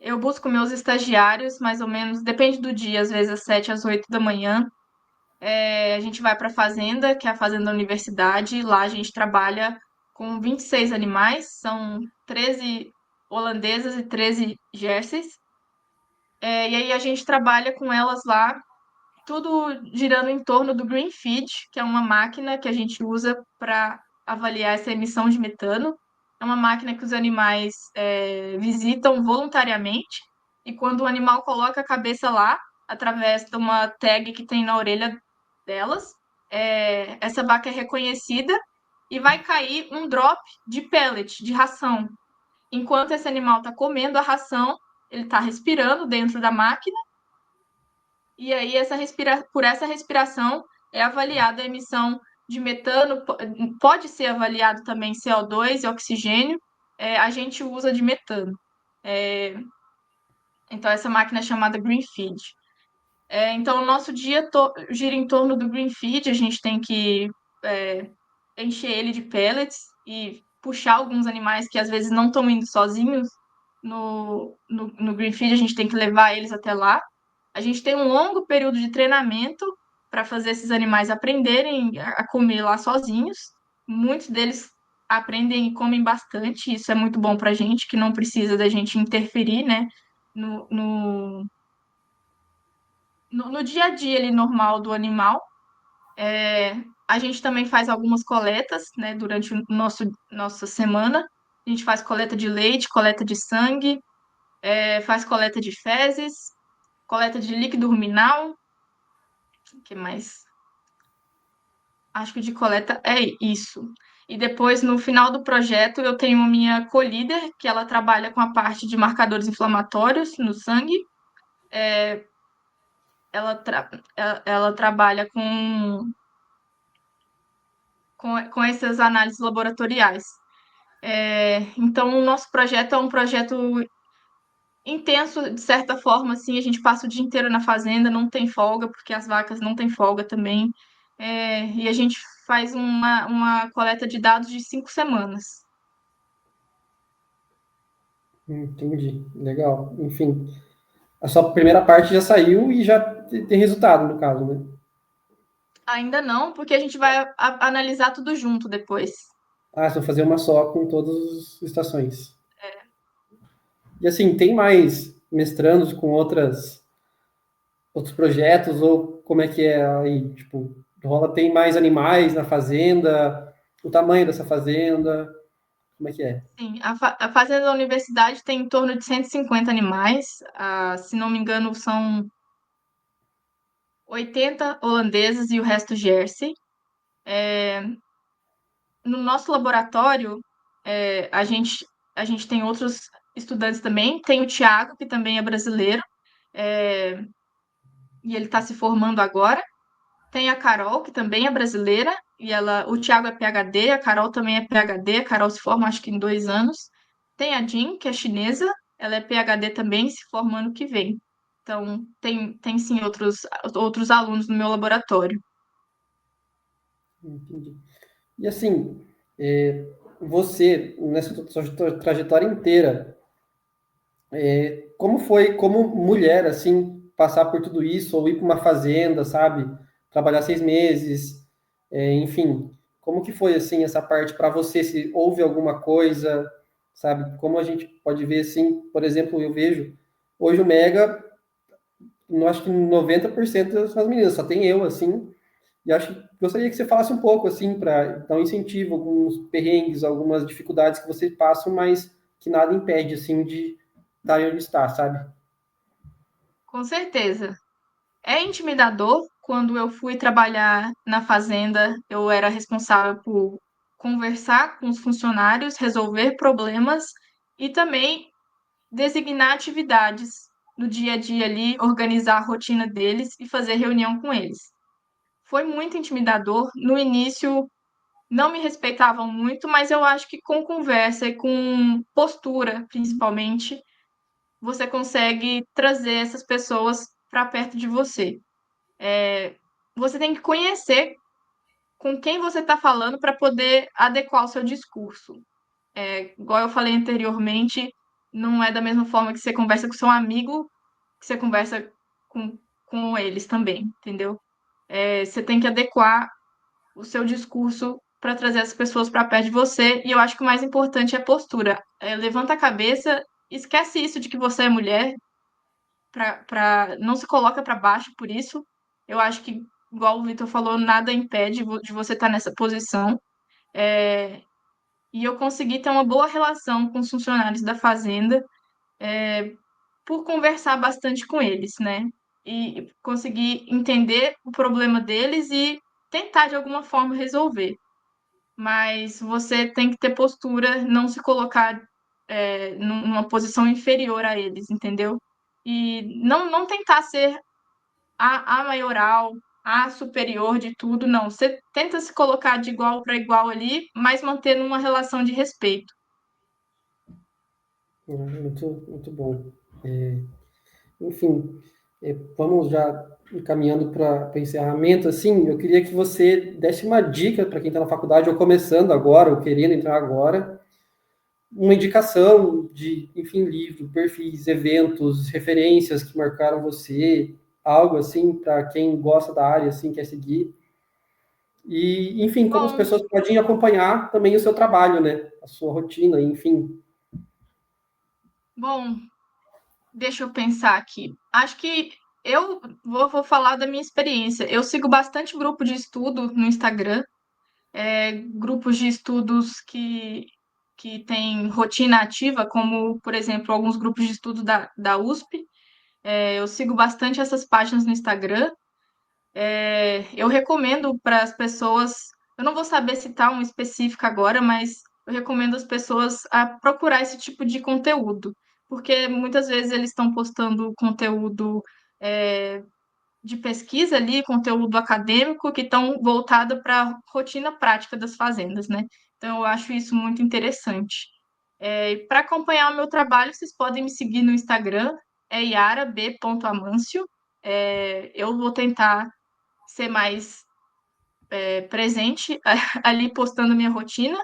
eu busco meus estagiários, mais ou menos, depende do dia, às vezes às 7 às 8 da manhã. A gente vai para a fazenda, que é a fazenda da universidade. Lá a gente trabalha com 26 animais, são 13 holandesas e 13 jerseys. E aí a gente trabalha com elas lá, tudo girando em torno do Green Feed, que é uma máquina que a gente usa para avaliar essa emissão de metano. É uma máquina que os animais visitam voluntariamente, e quando o animal coloca a cabeça lá, através de uma tag que tem na orelha delas, essa vaca é reconhecida e vai cair um drop de pellet, de ração. Enquanto esse animal está comendo a ração, ele está respirando dentro da máquina, e aí por essa respiração é avaliada a emissão de metano, pode ser avaliado também CO2 e oxigênio, a gente usa de metano. Então, essa máquina é chamada Green Feed. Então, o nosso dia gira em torno do Green Feed, a gente tem que encher ele de pellets e puxar alguns animais que às vezes não estão indo sozinhos no Green Feed, a gente tem que levar eles até lá. A gente tem um longo período de treinamento para fazer esses animais aprenderem a comer lá sozinhos. Muitos deles aprendem e comem bastante, isso é muito bom para a gente, que não precisa da gente interferir, né, no, no, no dia a dia ali, normal do animal. A gente também faz algumas coletas, né, durante nossa semana. A gente faz coleta de leite, coleta de sangue, faz coleta de fezes, coleta de líquido ruminal. O que mais? Acho que de coleta é isso. E depois, no final do projeto, eu tenho a minha co-líder, que ela trabalha com a parte de marcadores inflamatórios no sangue. Ela trabalha com com essas análises laboratoriais. Então, o nosso projeto é um projeto intenso, de certa forma, assim, a gente passa o dia inteiro na fazenda, não tem folga, porque as vacas não têm folga também. E a gente faz uma coleta de dados de 5 semanas. Entendi. Legal. Enfim, a sua primeira parte já saiu e já tem resultado, no caso, né? Ainda não, porque a gente vai analisar tudo junto depois. Ah, se eu fazer uma só com todas as estações. E assim, tem mais mestrandos com outros projetos, ou como é que é aí? Tipo, rola, tem mais animais na fazenda, o tamanho dessa fazenda, como é que é? Sim, a fazenda da universidade tem em torno de 150 animais. Se não me engano, são 80 holandeses e o resto Jersey. No nosso laboratório, a gente tem outros estudantes também. Tem o Tiago, que também é brasileiro, é, e ele está se formando agora. Tem a Carol, que também é brasileira, e o Tiago é PhD, a Carol também é PhD, a Carol se forma acho que em 2 anos. Tem a Jean, que é chinesa, ela é PhD também, se forma ano que vem. Então, tem sim outros alunos no meu laboratório. Entendi. E assim, você, nessa sua trajetória inteira, como foi, como mulher, assim, passar por tudo isso, ou ir para uma fazenda, sabe? Trabalhar 6 meses, enfim, como que foi, assim, essa parte para você? Se houve alguma coisa, sabe? Como a gente pode ver, assim, por exemplo, eu vejo, hoje o Mega, eu acho que 90% são as meninas, só tem eu, assim, e acho que gostaria que você falasse um pouco, assim, para dar um incentivo, alguns perrengues, algumas dificuldades que vocês passam, mas que nada impede, assim, de estar onde está, sabe? Com certeza. É intimidador. Quando eu fui trabalhar na fazenda, eu era responsável por conversar com os funcionários, resolver problemas e também designar atividades no dia a dia ali, organizar a rotina deles e fazer reunião com eles. Foi muito intimidador. No início, não me respeitavam muito, mas eu acho que com conversa e com postura, principalmente, você consegue trazer essas pessoas para perto de você. Você tem que conhecer com quem você está falando para poder adequar o seu discurso. Igual eu falei anteriormente, não é da mesma forma que você conversa com seu amigo, que você conversa com eles também, entendeu? Você tem que adequar o seu discurso para trazer as pessoas para perto de você, e eu acho que o mais importante é a postura. Levanta a cabeça, esquece isso de que você é mulher, não se coloca para baixo por isso. Eu acho que, igual o Vitor falou, nada impede de você estar nessa posição. É, e eu consegui ter uma boa relação com os funcionários da fazenda, por conversar bastante com eles, né? E conseguir entender o problema deles e tentar de alguma forma resolver. Mas você tem que ter postura, não se colocar numa posição inferior a eles, entendeu? E não tentar ser a maioral, a superior de tudo, não. Você tenta se colocar de igual para igual ali, mas mantendo uma relação de respeito. Muito, muito bom. Enfim, vamos já caminhando para o encerramento. Assim, eu queria que você desse uma dica para quem está na faculdade, ou começando agora, ou querendo entrar agora, uma indicação de, enfim, livro, perfis, eventos, referências que marcaram você, algo assim para quem gosta da área, assim, quer seguir. E, enfim, como as Bom, pessoas podem acompanhar também o seu trabalho, né? A sua rotina, enfim. bom, deixa eu pensar aqui. Acho que eu vou falar da minha experiência. Eu sigo bastante grupo de estudo no Instagram, grupos de estudos que têm rotina ativa, como, por exemplo, alguns grupos de estudo da USP. Eu sigo bastante essas páginas no Instagram. Eu recomendo para as pessoas, eu não vou saber citar um específico agora, mas eu recomendo as pessoas a procurar esse tipo de conteúdo, porque muitas vezes eles estão postando conteúdo de pesquisa ali, conteúdo acadêmico, que estão voltados para a rotina prática das fazendas, né? Então, eu acho isso muito interessante. Para acompanhar o meu trabalho, vocês podem me seguir no Instagram, é yarab.amancio. Eu vou tentar ser mais presente ali postando minha rotina.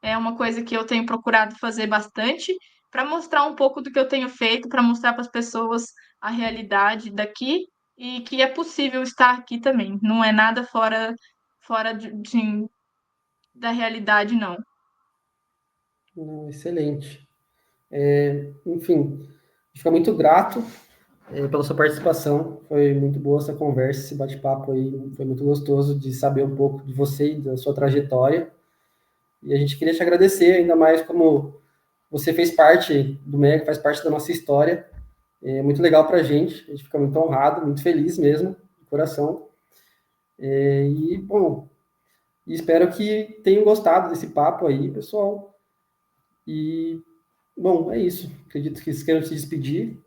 É uma coisa que eu tenho procurado fazer bastante para mostrar um pouco do que eu tenho feito, para mostrar para as pessoas a realidade daqui e que é possível estar aqui também. Não é nada fora da realidade, não. Excelente. Enfim, fico muito grato pela sua participação. Foi muito boa essa conversa, esse bate-papo aí. Foi muito gostoso de saber um pouco de você e da sua trajetória. E a gente queria te agradecer, ainda mais como você fez parte do MEG, faz parte da nossa história. É muito legal para a gente fica muito honrado, muito feliz mesmo, de coração. Bom, espero que tenham gostado desse papo aí, pessoal. E, bom, é isso. Acredito que vocês queiram se despedir.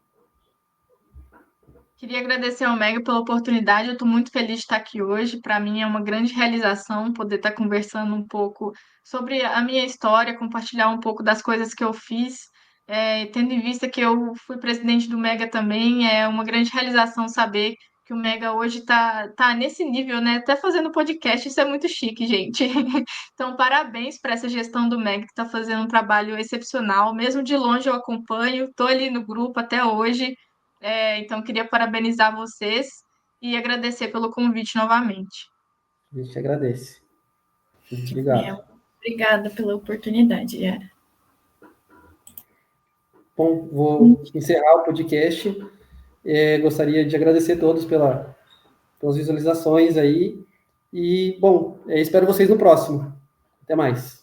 Queria agradecer ao Mega pela oportunidade. Eu estou muito feliz de estar aqui hoje. Para mim é uma grande realização poder estar conversando um pouco sobre a minha história, compartilhar um pouco das coisas que eu fiz. Tendo em vista que eu fui presidente do Mega também, é uma grande realização saber que o Mega hoje tá nesse nível, né? Até fazendo podcast, isso é muito chique, gente. Então, parabéns para essa gestão do Mega, que está fazendo um trabalho excepcional. Mesmo de longe eu acompanho, estou ali no grupo até hoje. Então, queria parabenizar vocês e agradecer pelo convite novamente. A gente agradece. Obrigado. Obrigada pela oportunidade, Yara. Bom, vou encerrar o podcast. Gostaria de agradecer a todos pelas visualizações aí. E, bom, espero vocês no próximo. Até mais.